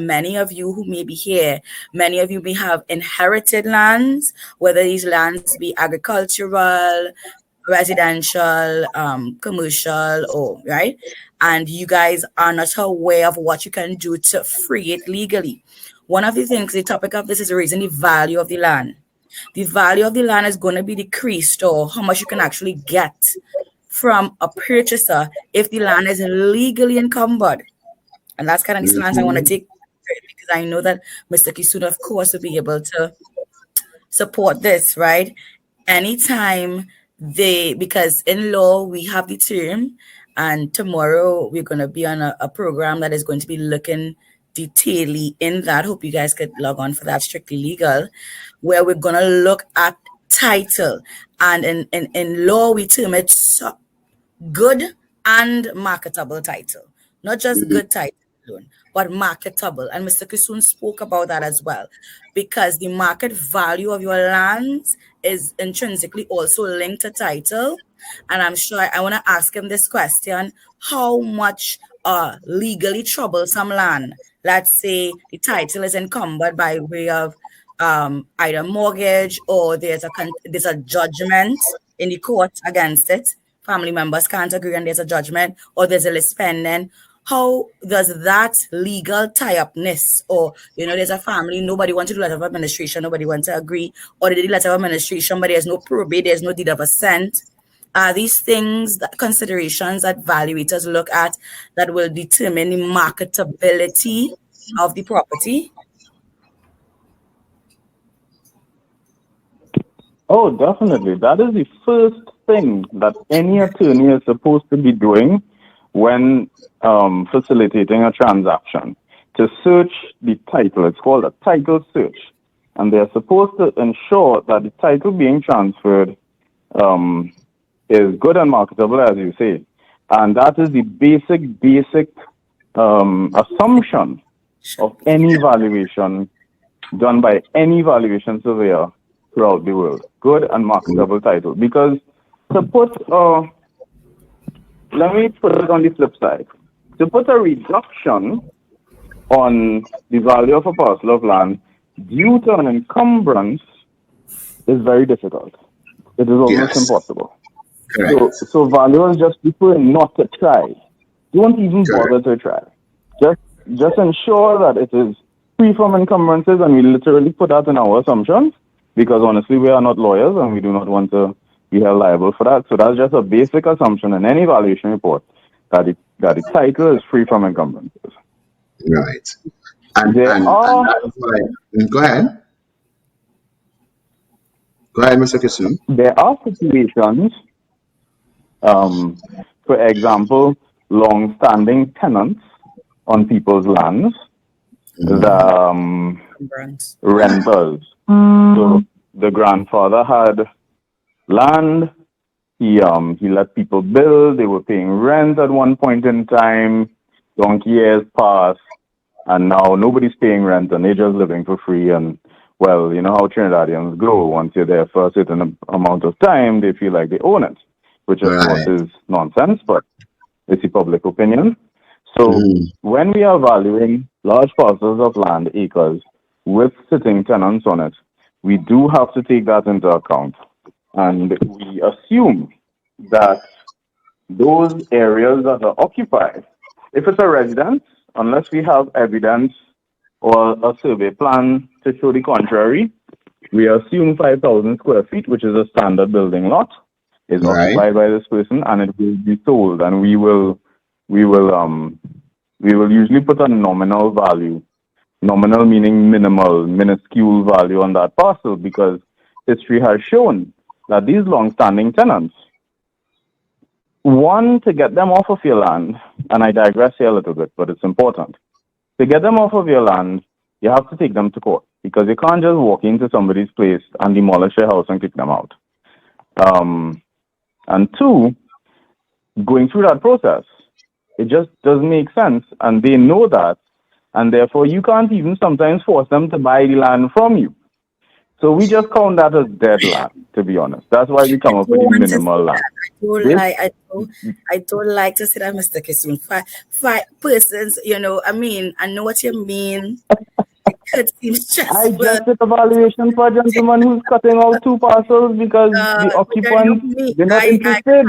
many of you who may be here, many of you may have inherited lands, whether these lands be agricultural, residential, commercial, or right, and you guys are not aware of what you can do to free it legally. One of the things, the topic of this is raising the value of the land. The value of the land is going to be decreased, or how much you can actually get from a purchaser if the land is legally encumbered. And that's kind of the stance I want to take, because I know that Mr. Kisuna, of course, will be able to support this, right? Anytime because in law, we have the term, and tomorrow we're going to be on a program that is going to be looking detailedly in that. Hope you guys could log on for that, Strictly Legal, where we're going to look at title. And in law, we term it good and marketable title, not just good title alone, but marketable. And Mr. Kisun spoke about that as well, because the market value of your lands is intrinsically also linked to title. And I'm sure I want to ask him this question: how much legally troublesome land, let's say the title is encumbered by way of either mortgage, or there's a judgment in the court against it, family members can't agree and there's a judgment, or there's a list pending. How does that legal tie-upness, or there's a family, nobody wants to do letter of administration, nobody wants to agree, or they did letter of administration but there's no probate, there's no deed of assent? Are these things, considerations that valuators look at, that will determine the marketability of the property? Oh, definitely. That is the first thing that any attorney is supposed to be doing when facilitating a transaction, to search the title. It's called a title search. And they're supposed to ensure that the title being transferred is good and marketable, as you say. And that is the basic assumption of any valuation done by any valuation surveyor throughout the world. Good and marketable title. Because to put, let me put it on the flip side. To put a reduction on the value of a parcel of land due to an encumbrance is very difficult. It is almost impossible. So valuers just prefer not to try. Don't even bother to try. Just ensure that it is free from encumbrances, and we literally put that in our assumptions, because honestly, we are not lawyers and we do not want to be held liable for that. So that's just a basic assumption in any valuation report, that the title is free from encumbrances. Right. And go ahead. Go ahead, Mr. Kisun. There are situations, for example, long-standing tenants on people's lands, the renters. So the grandfather had land. He let people build. They were paying rent at one point in time. Donkey years passed, and now nobody's paying rent, and they're just living for free. And well, you know how Trinidadians go. Once you're there for a certain amount of time, they feel like they own it, which of course is nonsense, but it's the public opinion. So when we are valuing large parcels of land, acres, with sitting tenants on it, we do have to take that into account. And we assume that those areas that are occupied, if it's a residence, unless we have evidence or a survey plan to show the contrary, we assume 5,000 square feet, which is a standard building lot, is occupied by this person, and it will be sold. And we will usually put a nominal value. Nominal meaning minimal, minuscule value on that parcel, because history has shown that these long-standing tenants, one, to get them off of your land, and I digress here a little bit, but it's important. To get them off of your land, you have to take them to court, because you can't just walk into somebody's place and demolish their house and kick them out. And two, going through that process, it just doesn't make sense, and they know that, and therefore you can't even sometimes force them to buy the land from you. So we just count that as dead land, to be honest. That's why we come up with the minimal land. I don't like to say that, Mr. Kissoon. Five persons, you know, I mean, I know what you mean. It could seem stressful. I just did evaluation for a gentleman who's cutting out 2 parcels because the occupants, they're not interested.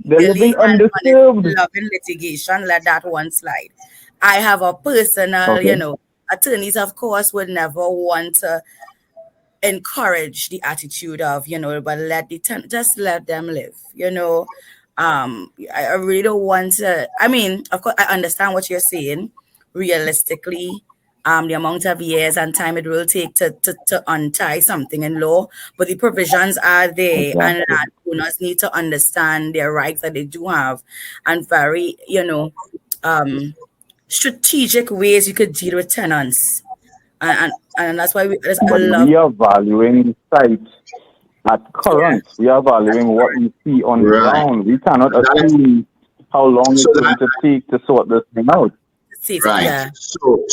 They're living undisturbed. Loving litigation, let that one slide. I have a personal, you know, attorneys, of course, would never want to encourage the attitude of, you know, but just let them live, you know. I really don't want to, I mean, of course, I understand what you're saying. Realistically, the amount of years and time it will take to untie something in law, but the provisions are there, and landowners need to understand their rights that they do have, and very, you know, strategic ways you could deal with tenants. And that's why we are valuing sites at current. We are valuing what we see on the ground. We cannot assume how long it's going to take to sort this thing out. Right. Yeah. So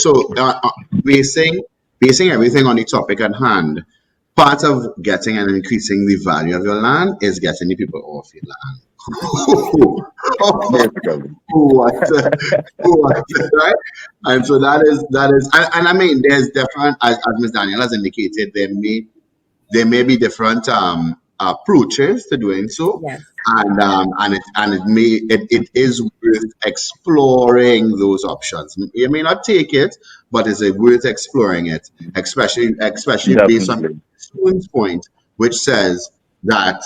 basing everything on the topic at hand, part of getting and increasing the value of your land is getting the people off your land. Right? And so that is, and I mean, there's different, as Ms. Daniel has indicated, there may be different approaches to doing so, yes. and it is worth exploring those options. You may not take it, but it's worth exploring it, especially based on Spoon's point, which says that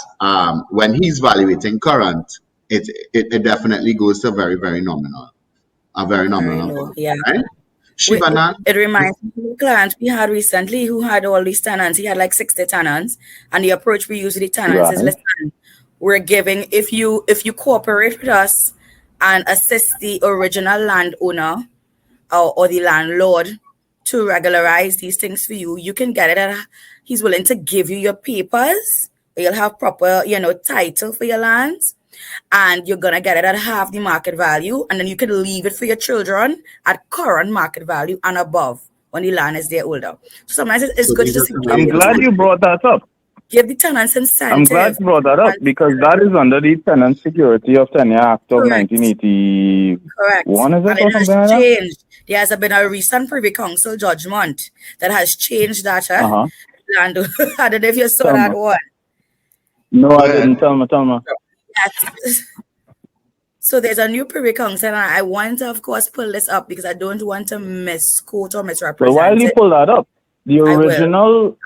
when he's evaluating current, it definitely goes to very, very nominal. A very nominal. Yeah. Right? It reminds me of a client we had recently who had all these tenants. He had like 60 tenants, and the approach we use with the tenants is, listen, we're giving, if you cooperate with us and assist the original landowner or the landlord to regularize these things for you, you can get it he's willing to give you your papers. You'll have proper, you know, title for your lands, and you're gonna get it at half the market value, and then you can leave it for your children at current market value and above when the land is there older. So sometimes it's good to see. I'm glad you brought that up. Give the tenants incentive. I'm glad you brought that up because that is under the Tenant Security of Tenure Act of 1981. Correct. Is it it has changed. There has been a recent Privy Council judgment that has changed that. I don't know if you saw that one. No, I didn't. Tell me. Yes. So there's a new Privy Council, and I want to, of course, pull this up because I don't want to misquote or misrepresent. So while you pull that up, the original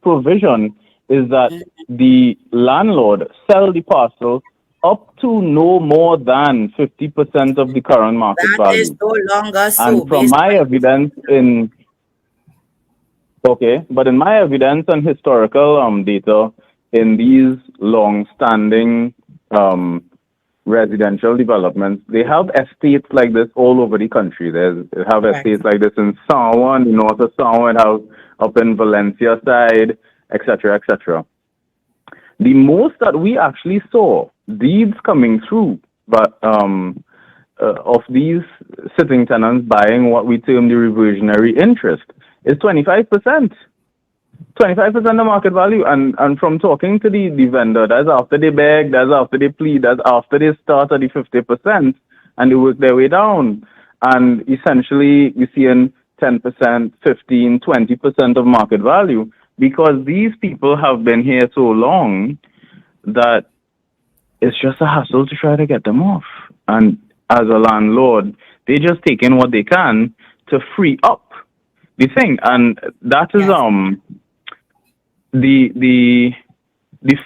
provision is that the landlord sell the parcel up to no more than 50% of the current market value. That is no longer so. And from my evidence in my evidence and historical data in these long-standing residential developments, they have estates like this all over the country. They have estates like this in Sawan, the north of Sawan, have up in Valencia side, etc., etc. The most that we actually saw deeds coming through, but of these sitting tenants buying what we term the reversionary interest is 25%. 25% of market value, and from talking to the vendor, that's after they beg, that's after they plead, that's after they start at the 50% and they work their way down. And essentially, you're seeing 10%, 15, 20% of market value because these people have been here so long that it's just a hassle to try to get them off. And as a landlord, they just take in what they can to free up the thing. And that is the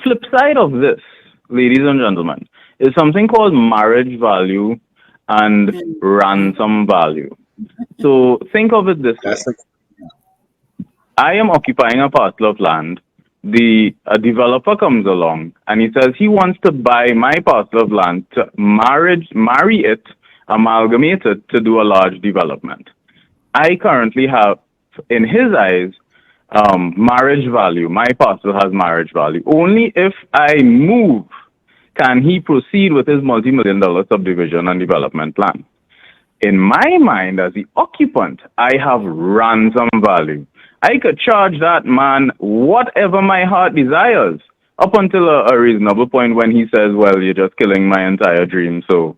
flip side of this, ladies and gentlemen, is something called marriage value and ransom value. So think of it this way. I am occupying a parcel of land. A developer comes along and he says he wants to buy my parcel of land to marry it, amalgamate it to do a large development. I currently have, in his eyes, marriage value. My parcel has marriage value. Only if I move can he proceed with his multi-million-dollar subdivision and development plan. In my mind, as the occupant, I have ransom value. I could charge that man whatever my heart desires, up until a reasonable point when he says, well, you're just killing my entire dream, so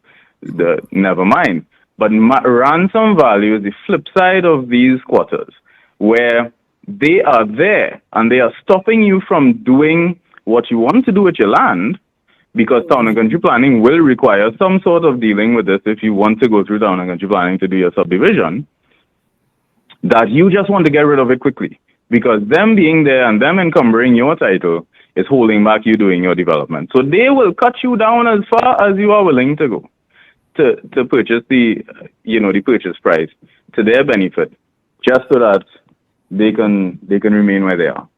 never mind. But ransom value is the flip side of these quarters, where they are there and they are stopping you from doing what you want to do with your land, because town and country planning will require some sort of dealing with this if you want to go through town and country planning to do your subdivision, that you just want to get rid of it quickly, because them being there and them encumbering your title is holding back you doing your development. So they will cut you down as far as you are willing to go to purchase the purchase price to their benefit, just so that they can remain where they are.